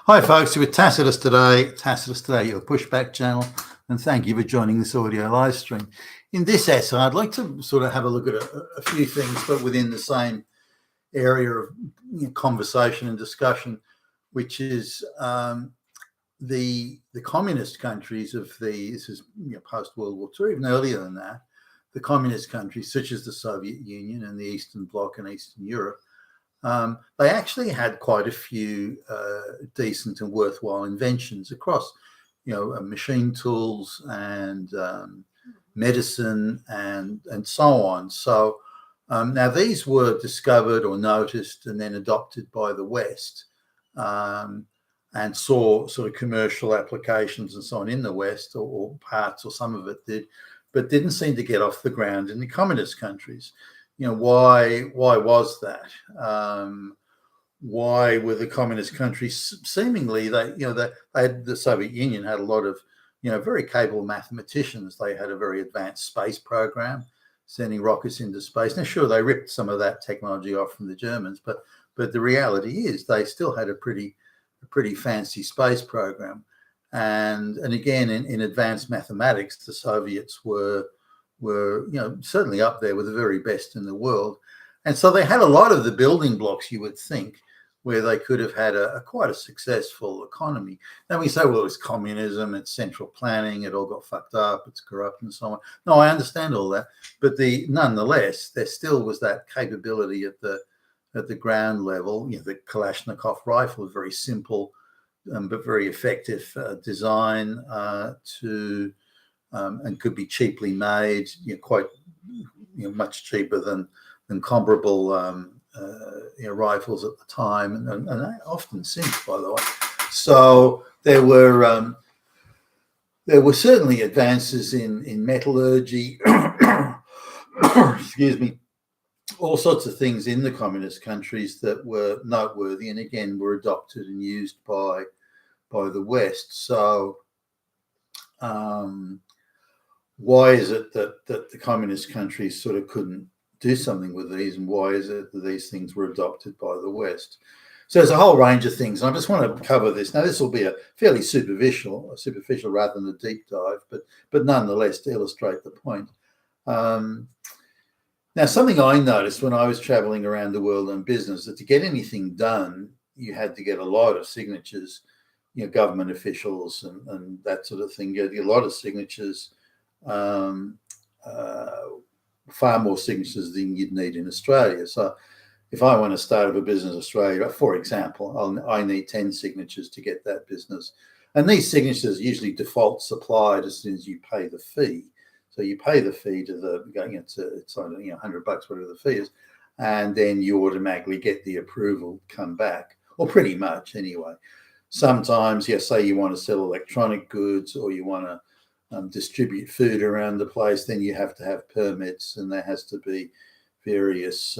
Hi, folks. You're with Tacitus today. Tacitus today, your pushback channel, and thank you for joining this audio live stream. In this essay, I'd like to sort of have a look at a few things, but within the same area of conversation and discussion, which is the communist countries of this is post World War II, even earlier than that. The communist countries, such as the Soviet Union and the Eastern Bloc and Eastern Europe. They actually had quite a few decent and worthwhile inventions across, machine tools and medicine and so on. So now these were discovered or noticed and then adopted by the West, and saw sort of commercial applications and so on in the West, or parts or some of it did, but didn't seem to get off the ground in the communist countries. Why was that? Why were the communist countries seemingly they had, the Soviet Union had a lot of very capable mathematicians. They had a very advanced space program, sending rockets into space. Now, sure, they ripped some of that technology off from the Germans, but the reality is they still had a pretty fancy space program. And again, in advanced mathematics, the Soviets were certainly up there with the very best in the world. And so they had a lot of the building blocks, you would think, where they could have had quite a successful economy. Now we say, well, it's communism, it's central planning, it all got fucked up, it's corrupt and so on. No, I understand all that, but nonetheless, there still was that capability at the ground level. The Kalashnikov rifle, a very simple but very effective design and could be cheaply made, quite much cheaper than comparable rifles at the time, and often since, by the way. So there were certainly advances in metallurgy, excuse me, all sorts of things in the communist countries that were noteworthy, and again were adopted and used by the West. So why is it that the communist countries sort of couldn't do something with these, and why is it that these things were adopted by the West? So there's a whole range of things, and I just want to cover this. Now, this will be a fairly superficial rather than a deep dive, but nonetheless to illustrate the point. Now, something I noticed when I was traveling around the world in business, that to get anything done, you had to get a lot of signatures, government officials and that sort of thing. You had to get a lot of signatures, far more signatures than you'd need in Australia. So if I want to start up a business in Australia, for example, I need 10 signatures to get that business. And these signatures usually default supplied as soon as you pay the fee. So you pay the fee to it's $100, whatever the fee is, and then you automatically get the approval come back, or pretty much anyway. Sometimes, say you want to sell electronic goods, or you want to distribute food around the place, then you have to have permits, and there has to be various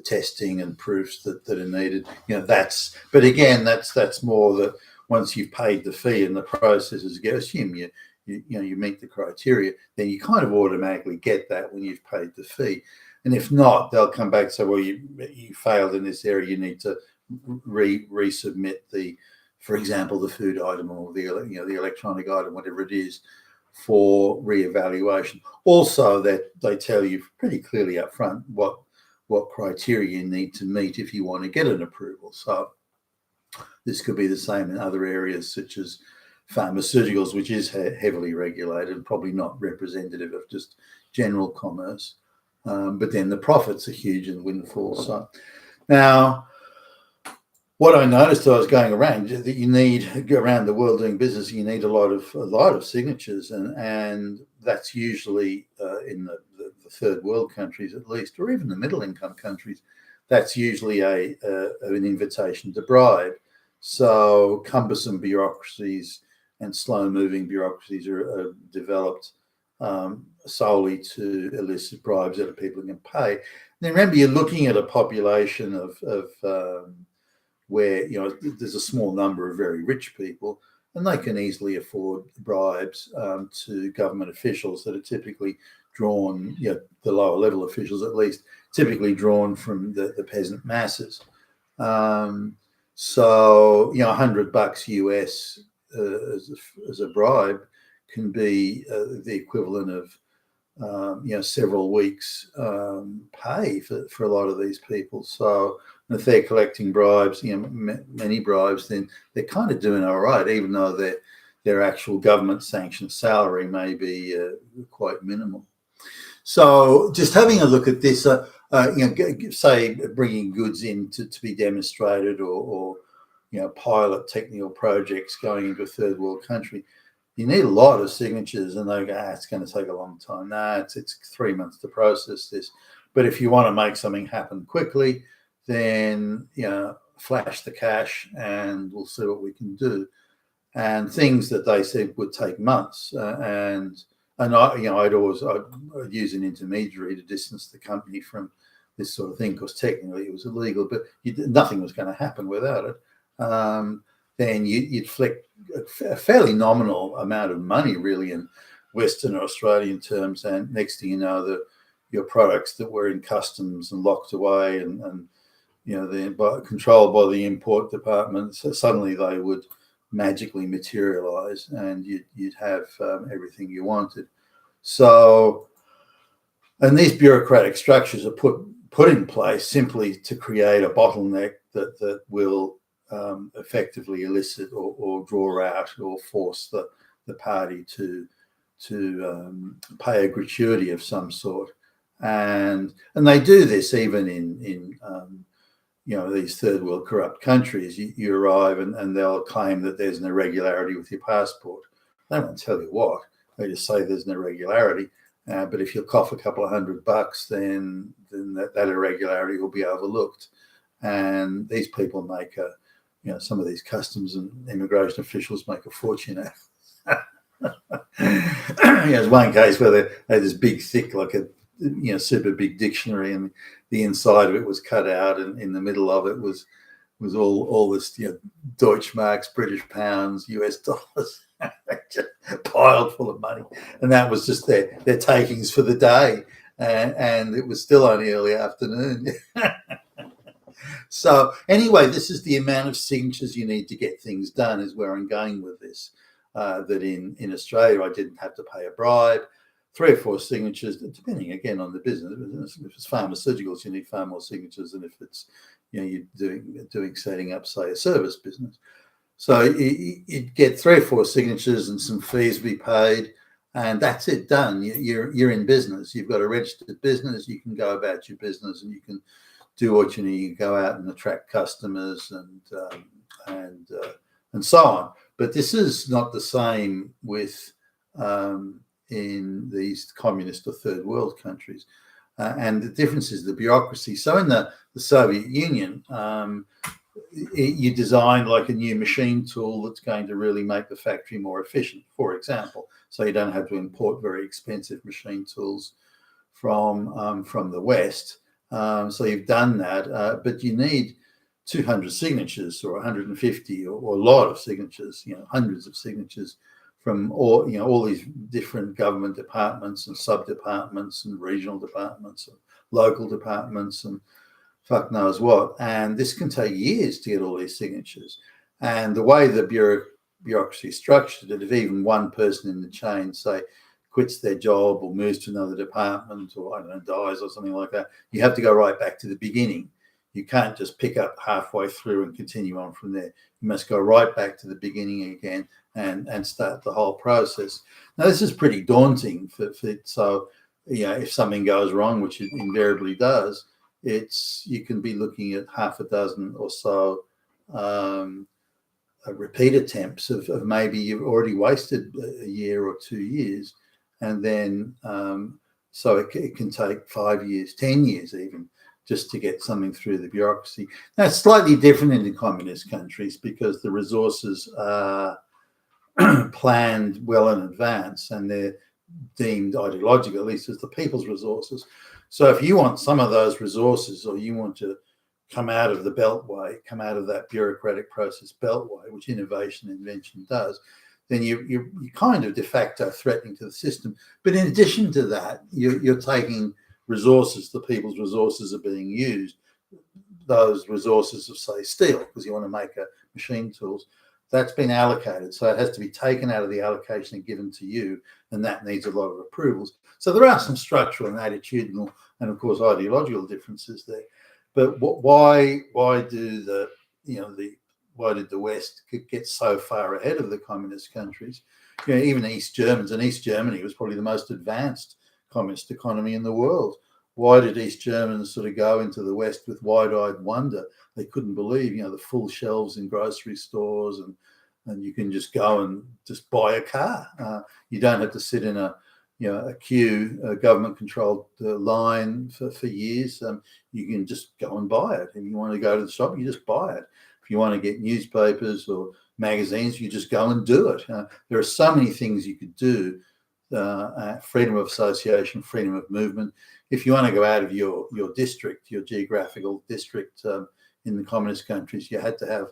testing and proofs that are needed. But again, that's more that once you've paid the fee and the process is, assume you meet the criteria, then you kind of automatically get that when you've paid the fee. And if not, they'll come back and say, well, you failed in this area, you need to resubmit for example, the food item or the electronic item, whatever it is, for reevaluation. Also, that they tell you pretty clearly up front what criteria you need to meet if you want to get an approval. So this could be the same in other areas such as pharmaceuticals, which is heavily regulated and probably not representative of just general commerce. But then the profits are huge and windfalls. So now, what I noticed as I was going around, that you need, around the world doing business, you need a lot of signatures, and that's usually in the third world countries at least, or even the middle income countries, that's usually an invitation to bribe. So cumbersome bureaucracies and slow moving bureaucracies are developed solely to elicit bribes that people can pay. Now remember, you're looking at a population of where there's a small number of very rich people, and they can easily afford bribes to government officials that are typically drawn, the lower level officials at least, typically drawn from the peasant masses. So, $100 US as a bribe can be the equivalent of several weeks pay for a lot of these people. So if they're collecting bribes, many bribes, then they're kind of doing all right, even though their actual government sanctioned salary may be quite minimal. So just having a look at this, say bringing goods in to be demonstrated, or pilot technical projects going into a third world country, you need a lot of signatures, and they go, it's going to take a long time. It's 3 months to process this. But if you want to make something happen quickly, then flash the cash, and we'll see what we can do. And things that they said would take months, and I'd use an intermediary to distance the company from this sort of thing, because technically it was illegal, but nothing was going to happen without it. Then you'd flick a fairly nominal amount of money, really, in Western or Australian terms, and next thing you know, your products that were in customs and locked away and they're controlled by the import department, so suddenly they would magically materialize, and you'd have everything you wanted. So, and these bureaucratic structures are put in place simply to create a bottleneck that will effectively elicit or draw out or force the party to pay a gratuity of some sort, and they do this even in these third world corrupt countries. You arrive and they'll claim that there's an irregularity with your passport. They won't tell you what. They just say there's an irregularity. But if you cough a couple of $100, then that irregularity will be overlooked. And these people make some of these customs and immigration officials make a fortune out. There's one case where they had this big, thick, like a super big dictionary, and the inside of it was cut out, and in the middle of it was all this Deutschmarks, British pounds, US dollars, just piled full of money, and that was just their takings for the day, and it was still only early afternoon. So anyway, this is the amount of signatures you need to get things done, is where I'm going with this. That in Australia, I didn't have to pay a bribe. 3 or 4 signatures, depending again on the business. If it's pharmaceuticals, you need far more signatures than if it's you're doing setting up, say, a service business. So you'd get 3 or 4 signatures and some fees be paid, and that's it, done. You're in business. You've got a registered business. You can go about your business, and you can do what you need. You can go out and attract customers and so on. But this is not the same with in these communist or third world countries. And the difference is the bureaucracy. So in the Soviet Union, you designed like a new machine tool that's going to really make the factory more efficient, for example. So you don't have to import very expensive machine tools from the West. So you've done that, but you need 200 signatures or 150 or a lot of signatures, hundreds of signatures from all these different government departments and sub-departments and regional departments and local departments and fuck knows what. And this can take years to get all these signatures. And the way the bureaucracy is structured, that if even one person in the chain, say, quits their job or moves to another department or, I don't know, dies or something like that, you have to go right back to the beginning. You can't just pick up halfway through and continue on from there. You must go right back to the beginning again and start the whole process. Now, this is pretty daunting. So, if something goes wrong, which it invariably does, you can be looking at half a dozen or so repeat attempts of maybe you've already wasted a year or 2 years, and then so it can take 5 years, 10 years even, just to get something through the bureaucracy. Now, it's slightly different in the communist countries because the resources are planned well in advance, and they're deemed ideological, at least as the people's resources. So if you want some of those resources, or you want to come out of the beltway, come out of that bureaucratic process beltway, which innovation and invention does, then you're kind of de facto threatening to the system. But in addition to that, you're taking resources, the people's resources are being used. those resources of, say, steel, because you want to make a machine tools. That's been allocated, so it has to be taken out of the allocation and given to you, and that needs a lot of approvals. So there are some structural and attitudinal and, of course, ideological differences there. But why do why did the West get so far ahead of the communist countries? Even East Germans, and East Germany was probably the most advanced communist economy in the world. Why did East Germans sort of go into the West with wide-eyed wonder? They couldn't believe, the full shelves in grocery stores, and you can just go and just buy a car. You don't have to sit in a queue, a government-controlled line for years. You can just go and buy it. If you want to go to the shop, you just buy it. If you want to get newspapers or magazines, you just go and do it. There are so many things you could do. Freedom of association, freedom of movement. If you want to go out of your district, your geographical district in the communist countries, you had to have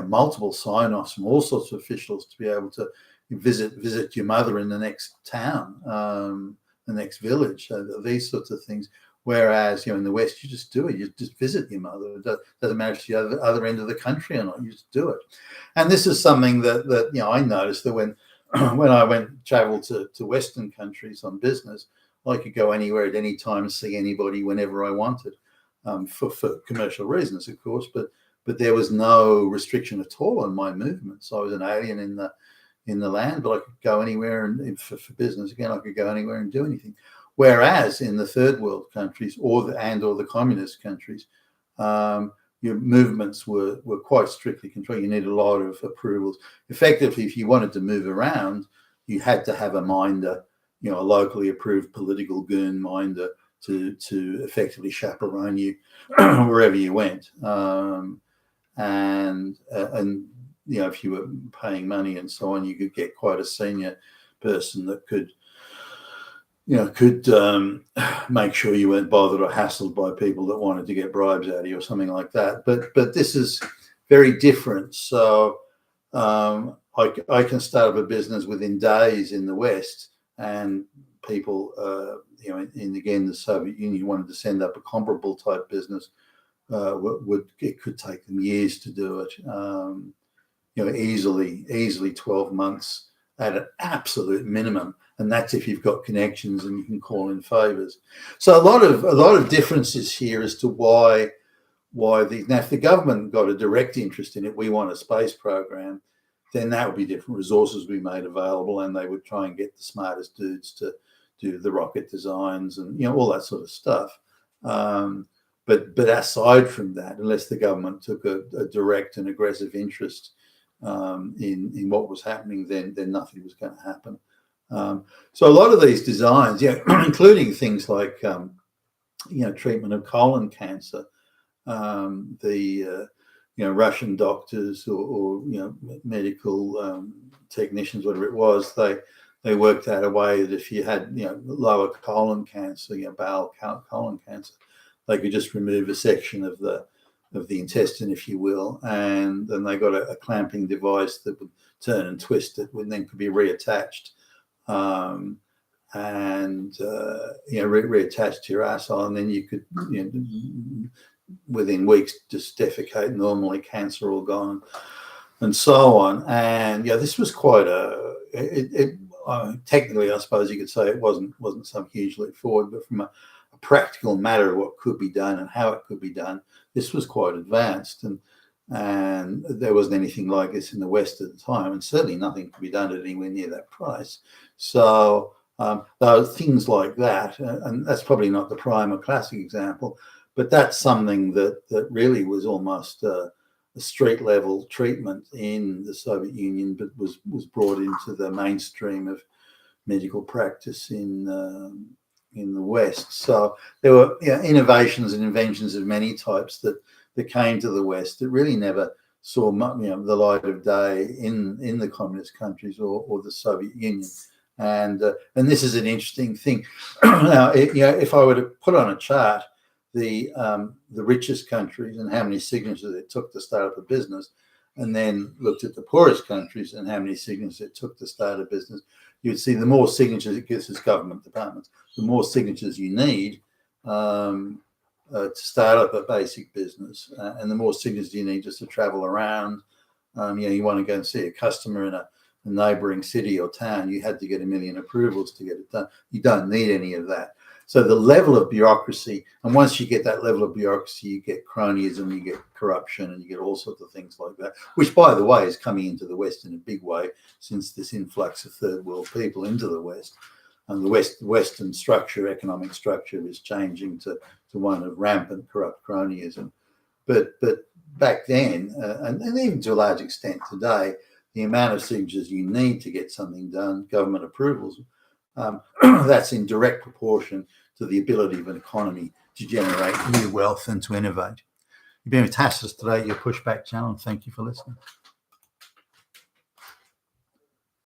multiple sign-offs from all sorts of officials to be able to visit your mother in the next town, the next village, these sorts of things. Whereas in the West, you just do it. You just visit your mother. It doesn't matter if you're at the other end of the country or not. You just do it. And this is something that I noticed that when I traveled to Western countries on business, I could go anywhere at any time and see anybody whenever I wanted, for commercial reasons, of course. But there was no restriction at all on my movements. I was an alien in the land, but I could go anywhere, and for business again, I could go anywhere and do anything. Whereas in the third world countries or the communist countries, your movements were quite strictly controlled. You need a lot of approvals. Effectively, if you wanted to move around, you had to have a minder, a locally approved political goon minder to effectively chaperone you wherever you went. And if you were paying money and so on, you could get quite a senior person that could make sure you weren't bothered or hassled by people that wanted to get bribes out of you or something like that. But this is very different. So I can start up a business within days in the West, and people, again, the Soviet Union wanted to send up a comparable type business. It could take them years to do it. Easily 12 months at an absolute minimum. And that's if you've got connections and you can call in favours. So a lot of differences here as to why now if the government got a direct interest in it, we want a space program, then that would be different. Resources would be made available, and they would try and get the smartest dudes to do the rocket designs and all that sort of stuff. But aside from that, unless the government took a direct and aggressive interest in what was happening, then nothing was going to happen. So a lot of these designs, including things like treatment of colon cancer, the Russian doctors or medical technicians, whatever it was, they worked out a way that if you had lower colon cancer, bowel colon cancer, they could just remove a section of the intestine, if you will, and then they got a clamping device that would turn and twist it, and then could be reattached. Reattached to your asshole, and then you could, within weeks, just defecate normally, cancer all gone, and so on. And this was quite technically, I suppose you could say it wasn't some huge leap forward, but from a practical matter of what could be done and how it could be done, this was quite advanced, and there wasn't anything like this in the West at the time, and certainly nothing could be done at anywhere near that price. So there are things like that, and that's probably not the prime or classic example, but that's something that really was almost a street level treatment in the Soviet Union, but was brought into the mainstream of medical practice in the West. So there were innovations and inventions of many types that came to the West that really never saw the light of day in the communist countries or the Soviet Union. And this is an interesting thing. Now, if I were to put on a chart the richest countries and how many signatures it took to start up a business, and then looked at the poorest countries and how many signatures it took to start a business, you'd see the more signatures it gives as government departments, the more signatures you need, to start up a basic business, and the more signatures you need just to travel around. You want to go and see a customer in a neighbouring city or town, you had to get 1 million approvals to get it done. You don't need any of that. So the level of bureaucracy, and once you get that level of bureaucracy, you get cronyism, you get corruption, and you get all sorts of things like that, which, by the way, is coming into the West in a big way since this influx of third world people into the West. And the Western structure, economic structure, is changing to one of rampant corrupt cronyism. But back then, and even to a large extent today, the amount of signatures you need to get something done, government approvals, that's in direct proportion to the ability of an economy to generate new wealth and to innovate. You've been with Tassus today, your Pushback channel, and thank you for listening.